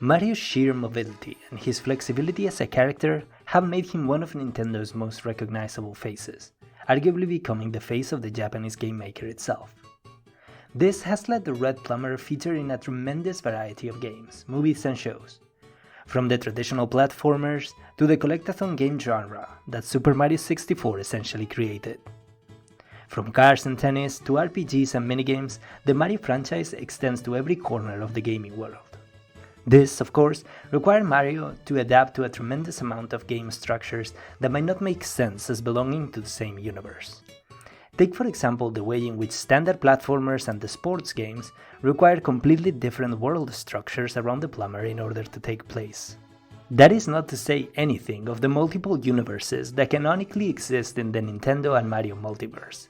Mario's sheer mobility and his flexibility as a character have made him one of Nintendo's most recognizable faces, arguably becoming the face of the Japanese game maker itself. This has let the Red Plumber feature in a tremendous variety of games, movies and shows, from the traditional platformers to the collectathon game genre that Super Mario 64 essentially created. From cars and tennis to RPGs and minigames, the Mario franchise extends to every corner of the gaming world. This, of course, required Mario to adapt to a tremendous amount of game structures that might not make sense as belonging to the same universe. Take for example the way in which standard platformers and the sports games require completely different world structures around the plumber in order to take place. That is not to say anything of the multiple universes that canonically exist in the Nintendo and Mario Multiverse,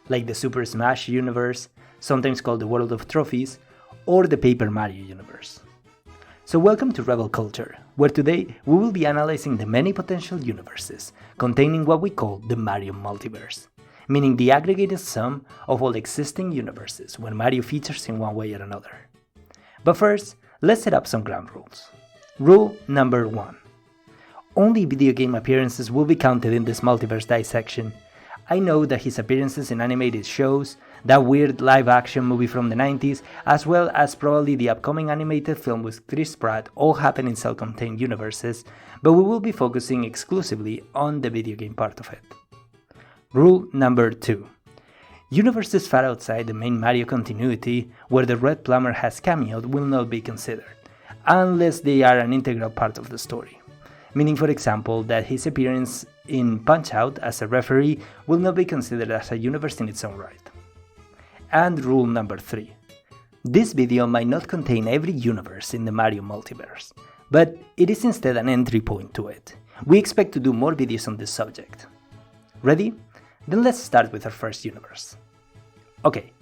like the Super Smash Universe, sometimes called the World of Trophies, or the Paper Mario Universe. So welcome to Rebel Culture, where today we will be analyzing the many potential universes containing what we call the Mario Multiverse, meaning the aggregated sum of all existing universes when Mario features in one way or another. But first, let's set up some ground rules. Rule number 1. Only video game appearances will be counted in this multiverse dissection. I know that his appearances in animated shows, that weird live-action movie from the 90s, as well as probably the upcoming animated film with Chris Pratt all happen in self-contained universes, but we will be focusing exclusively on the video game part of it. Rule number 2. Universes far outside the main Mario continuity, where the Red Plumber has cameoed, will not be considered, unless they are an integral part of the story. Meaning, for example, that his appearance in Punch-Out as a referee will not be considered as a universe in its own right. And rule number 3. This video might not contain every universe in the Mario Multiverse, but it is instead an entry point to it. We expect to do more videos on this subject. Ready? Then let's start with our first universe. Okay,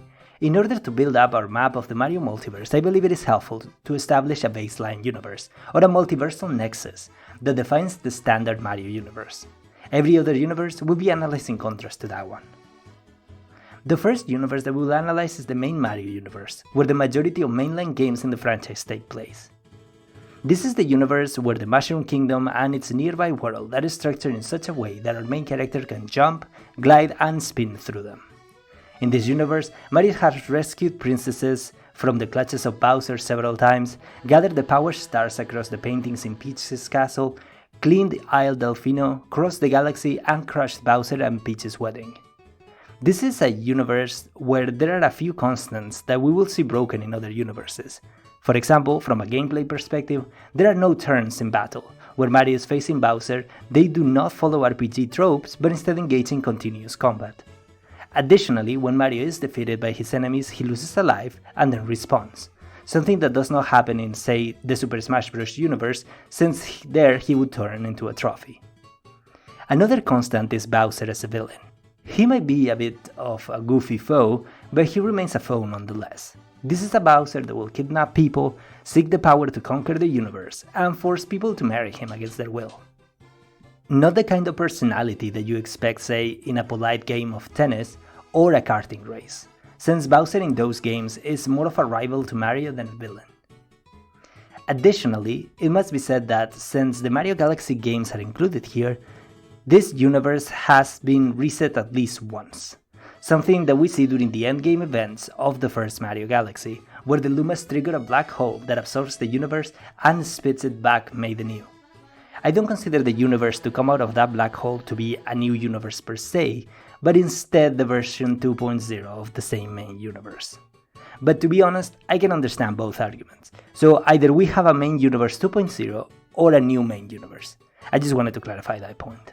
in order to build up our map of the Mario Multiverse, I believe it is helpful to establish a baseline universe, or a multiversal nexus, that defines the standard Mario universe. Every other universe will be analyzed in contrast to that one. The first universe that we will analyze is the main Mario universe, where the majority of mainline games in the franchise take place. This is the universe where the Mushroom Kingdom and its nearby world are structured in such a way that our main character can jump, glide, and spin through them. In this universe, Mario has rescued princesses from the clutches of Bowser several times, gathered the power stars across the paintings in Peach's castle, cleaned Isle Delfino, crossed the galaxy, and crushed Bowser and Peach's wedding. This is a universe where there are a few constants that we will see broken in other universes. For example, from a gameplay perspective, there are no turns in battle. Where Mario is facing Bowser, they do not follow RPG tropes, but instead engage in continuous combat. Additionally, when Mario is defeated by his enemies, he loses a life and then respawns, something that does not happen in, say, the Super Smash Bros. Universe, since there he would turn into a trophy. Another constant is Bowser as a villain. He might be a bit of a goofy foe, but he remains a foe nonetheless. This is a Bowser that will kidnap people, seek the power to conquer the universe, and force people to marry him against their will. Not the kind of personality that you expect, say, in a polite game of tennis or a karting race, since Bowser in those games is more of a rival to Mario than a villain. Additionally, it must be said that since the Mario Galaxy games are included here, this universe has been reset at least once. Something that we see during the endgame events of the first Mario Galaxy, where the Lumas trigger a black hole that absorbs the universe and spits it back made anew. I don't consider the universe to come out of that black hole to be a new universe per se, but instead the version 2.0 of the same main universe. But to be honest, I can understand both arguments. So either we have a main universe 2.0 or a new main universe. I just wanted to clarify that point.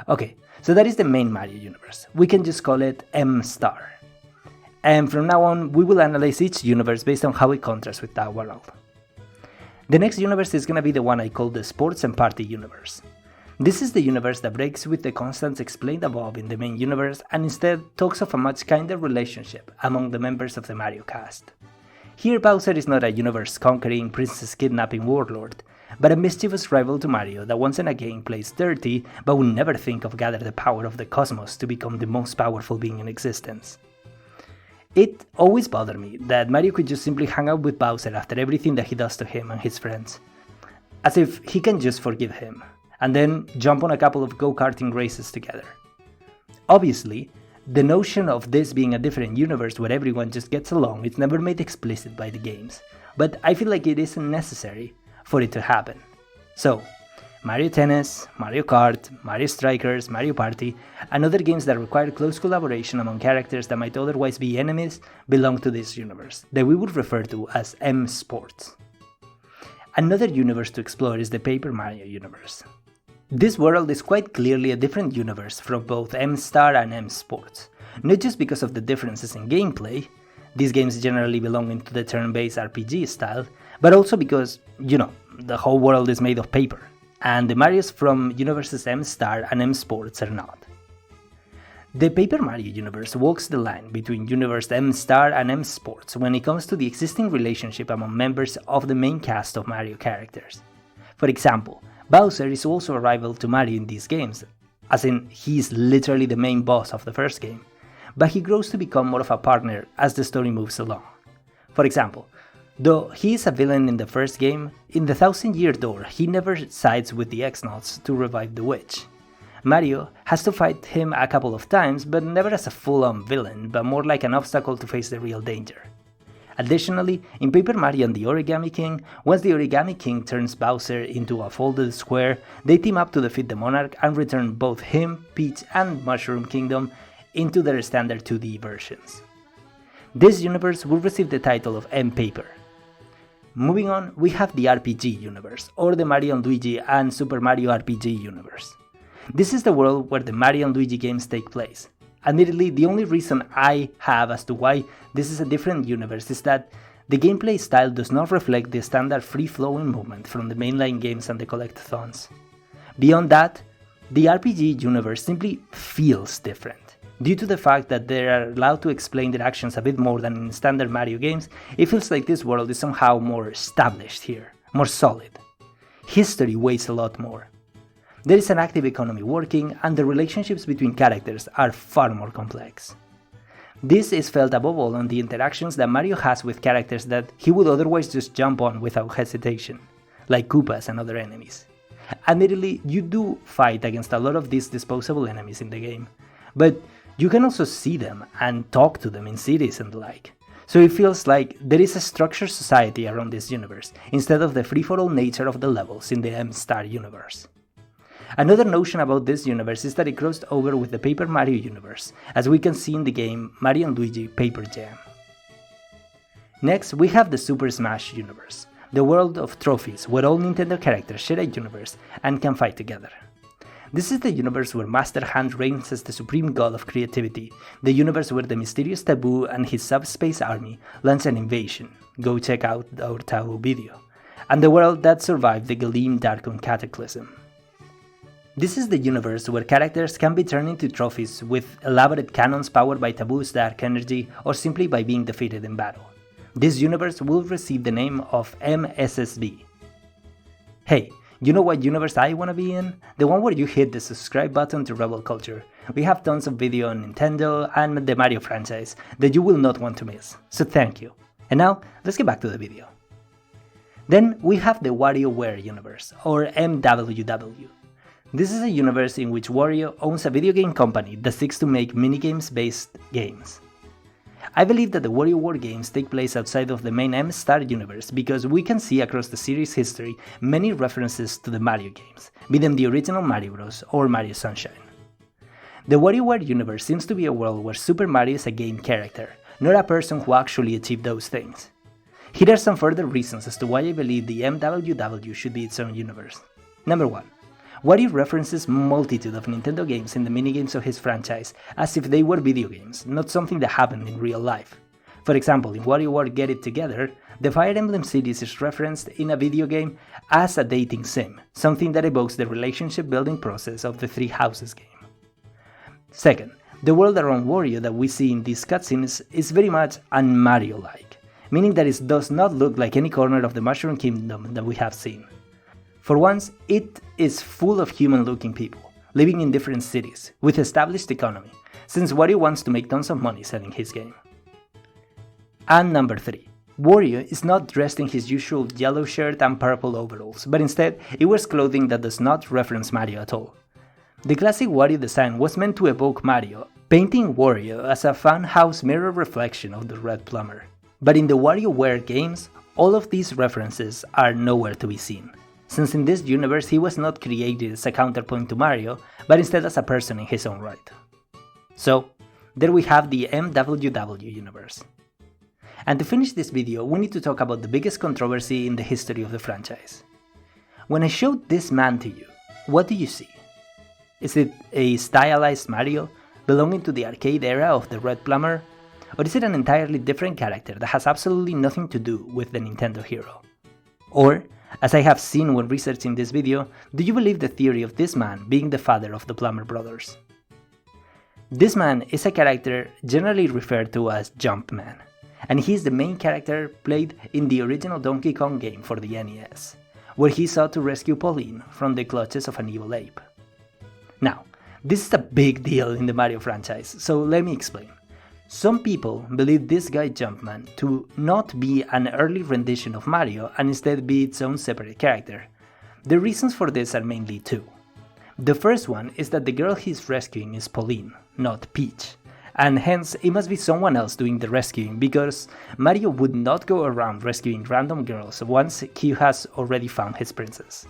Okay, so that is the main Mario universe. We can just call it M star. And from now on, we will analyze each universe based on how it contrasts with that world. The next universe is gonna be the one I call the Sports and Party universe. This is the universe that breaks with the constants explained above in the main universe and instead talks of a much kinder relationship among the members of the Mario cast. Here Bowser is not a universe-conquering, princess-kidnapping warlord, but a mischievous rival to Mario that once and again plays dirty but will never think of gather the power of the cosmos to become the most powerful being in existence. It always bothered me that Mario could just simply hang out with Bowser after everything that he does to him and his friends, as if he can just forgive him, and then jump on a couple of go-karting races together. Obviously, the notion of this being a different universe where everyone just gets along is never made explicit by the games, but I feel like it isn't necessary for it to happen. So, Mario Tennis, Mario Kart, Mario Strikers, Mario Party, and other games that require close collaboration among characters that might otherwise be enemies belong to this universe, that we would refer to as M-Sports. Another universe to explore is the Paper Mario Universe. This world is quite clearly a different universe from both M-Star and M-Sports, not just because of the differences in gameplay, these games generally belonging to the turn-based RPG style, but also because, the whole world is made of paper, and the Marios from universes M-Star and M-Sports are not. The Paper Mario universe walks the line between universe M-Star and M-Sports when it comes to the existing relationship among members of the main cast of Mario characters. For example, Bowser is also a rival to Mario in these games, as in he's literally the main boss of the first game, but he grows to become more of a partner as the story moves along. For example, though he is a villain in the first game, in the 1000-Year Door he never sides with the X-Nauts to revive the witch. Mario has to fight him a couple of times, but never as a full-on villain, but more like an obstacle to face the real danger. Additionally, in Paper Mario and the Origami King, once the Origami King turns Bowser into a folded square, they team up to defeat the Monarch and return both him, Peach, and Mushroom Kingdom into their standard 2D versions. This universe will receive the title of M-Paper. Moving on, we have the RPG universe, or the Mario and Luigi and Super Mario RPG universe. This is the world where the Mario and Luigi games take place. Admittedly, the only reason I have as to why this is a different universe is that the gameplay style does not reflect the standard free-flowing movement from the mainline games and the collectathons. Beyond that, the RPG universe simply feels different. Due to the fact that they are allowed to explain their actions a bit more than in standard Mario games, it feels like this world is somehow more established here, more solid. History weighs a lot more. There is an active economy working, and the relationships between characters are far more complex. This is felt above all on the interactions that Mario has with characters that he would otherwise just jump on without hesitation, like Koopas and other enemies. Admittedly, you do fight against a lot of these disposable enemies in the game, but you can also see them and talk to them in cities and the like. So it feels like there is a structured society around this universe, instead of the free-for-all nature of the levels in the M-Star universe. Another notion about this universe is that it crossed over with the Paper Mario universe, as we can see in the game Mario & Luigi Paper Jam. Next, we have the Super Smash universe, the world of trophies where all Nintendo characters share a universe and can fight together. This is the universe where Master Hand reigns as the supreme god of creativity, the universe where the mysterious Taboo and his subspace army launch an invasion, go check out our Taboo video, and the world that survived the Galeem Darkon Cataclysm. This is the universe where characters can be turned into trophies with elaborate cannons powered by Taboo's dark energy or simply by being defeated in battle. This universe will receive the name of MSSB. Hey, you know what universe I wanna be in? The one where you hit the subscribe button to Rebel Culture. We have tons of video on Nintendo and the Mario franchise that you will not want to miss, so thank you. And now, let's get back to the video. Then we have the WarioWare Universe, or MWW. This is a universe in which Wario owns a video game company that seeks to make minigames-based games. I believe that the WarioWare games take place outside of the main M-Star universe because we can see across the series' history many references to the Mario games, be them the original Mario Bros. Or Mario Sunshine. The WarioWare universe seems to be a world where Super Mario is a game character, not a person who actually achieved those things. Here are some further reasons as to why I believe the MWW should be its own universe. Number 1. Wario references multitude of Nintendo games in the minigames of his franchise as if they were video games, not something that happened in real life. For example, in WarioWare Get It Together, the Fire Emblem series is referenced in a video game as a dating sim, something that evokes the relationship building process of the Three Houses game. Second, the world around Wario that we see in these cutscenes is very much un-Mario-like, meaning that it does not look like any corner of the Mushroom Kingdom that we have seen. For once, it is full of human-looking people, living in different cities, with established economy, since Wario wants to make tons of money selling his game. And number 3. Wario is not dressed in his usual yellow shirt and purple overalls, but instead he wears clothing that does not reference Mario at all. The classic Wario design was meant to evoke Mario, painting Wario as a funhouse mirror reflection of the Red Plumber. But in the WarioWare games, all of these references are nowhere to be seen, since in this universe he was not created as a counterpoint to Mario, but instead as a person in his own right. So, there we have the MWW universe. And to finish this video, we need to talk about the biggest controversy in the history of the franchise. When I showed this man to you, what do you see? Is it a stylized Mario belonging to the arcade era of the Red Plumber? Or is it an entirely different character that has absolutely nothing to do with the Nintendo hero? Or, as I have seen when researching this video, do you believe the theory of this man being the father of the Plumber brothers? This man is a character generally referred to as Jumpman, and he is the main character played in the original Donkey Kong game for the NES, where he sought to rescue Pauline from the clutches of an evil ape. Now, this is a big deal in the Mario franchise, so let me explain. Some people believe this guy Jumpman to not be an early rendition of Mario and instead be its own separate character. The reasons for this are mainly two. The first one is that the girl he's rescuing is Pauline, not Peach, and hence it must be someone else doing the rescuing, because Mario would not go around rescuing random girls once he has already found his princess.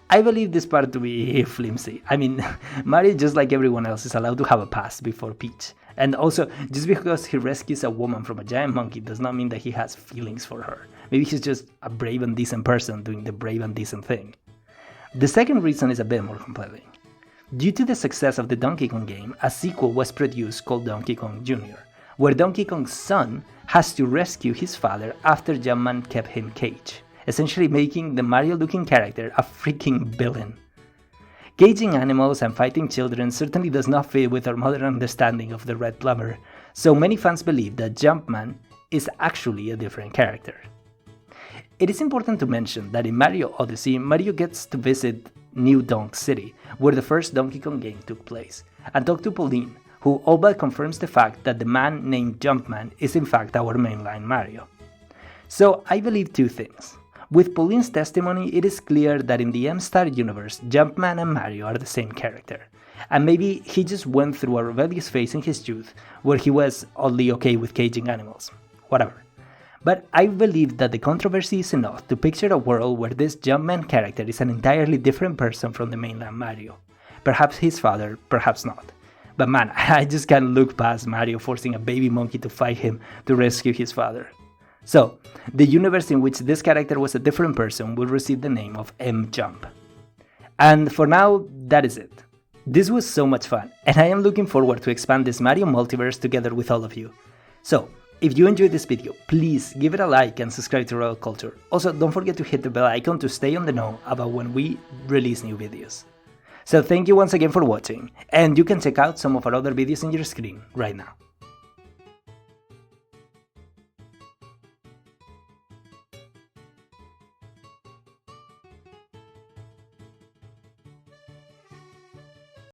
I believe this part to be flimsy. I mean, Mario, just like everyone else, is allowed to have a past before Peach. And also, just because he rescues a woman from a giant monkey does not mean that he has feelings for her. Maybe he's just a brave and decent person doing the brave and decent thing. The second reason is a bit more compelling. Due to the success of the Donkey Kong game, a sequel was produced called Donkey Kong Jr., where Donkey Kong's son has to rescue his father after Jumpman kept him caged, essentially making the Mario-looking character a freaking villain. Caging animals and fighting children certainly does not fit with our modern understanding of the Red Plumber, so many fans believe that Jumpman is actually a different character. It is important to mention that in Mario Odyssey, Mario gets to visit New Donk City, where the first Donkey Kong game took place, and talk to Pauline, who all but confirms the fact that the man named Jumpman is in fact our mainline Mario. So I believe two things. With Pauline's testimony, it is clear that in the M-Star universe, Jumpman and Mario are the same character, and maybe he just went through a rebellious phase in his youth where he was oddly okay with caging animals. Whatever. But I believe that the controversy is enough to picture a world where this Jumpman character is an entirely different person from the mainland Mario. Perhaps his father, perhaps not. But man, I just can't look past Mario forcing a baby monkey to fight him to rescue his father. So, the universe in which this character was a different person will receive the name of M-Jump. And for now, that is it. This was so much fun, and I am looking forward to expand this Mario Multiverse together with all of you. So, if you enjoyed this video, please give it a like and subscribe to Royal Culture. Also, don't forget to hit the bell icon to stay on the know about when we release new videos. So thank you once again for watching, and you can check out some of our other videos on your screen right now.